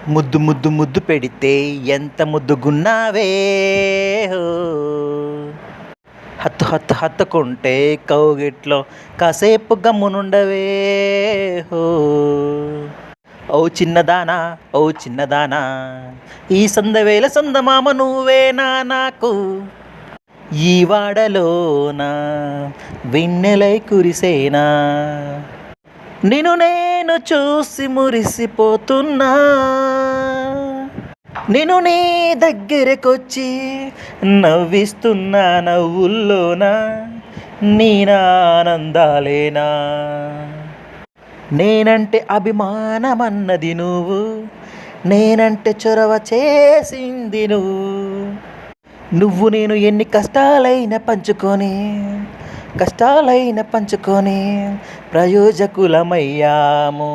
ముద్దు ముద్దు ముద్దు పెడితే ఎంత ముద్దుగున్నావే హో. హత్తు హత్తు హత్తుకుంటే కౌగిట్లో కాసేపు గమ్మునుండవే హో. ఓ చిన్నదానా, ఓ చిన్నదానా, ఈ సందవేల సందమామ నువ్వేనా నాకు. ఈ వాడలోన వెన్నెలై కురిసేనా, నిన్ను నేను చూసి మురిసిపోతున్నా. నేను నీ దగ్గరకొచ్చి నవ్విస్తున్నా, నవ్వుల్లోన నీ ఆనందాలేనా. నేనంటే అభిమానమన్నది నువ్వు, నేనంటే చొరవ చేసింది నువ్వు. నువ్వు నేను ఎన్ని కష్టాలైన పంచుకొని ప్రయోజకులమయ్యాము.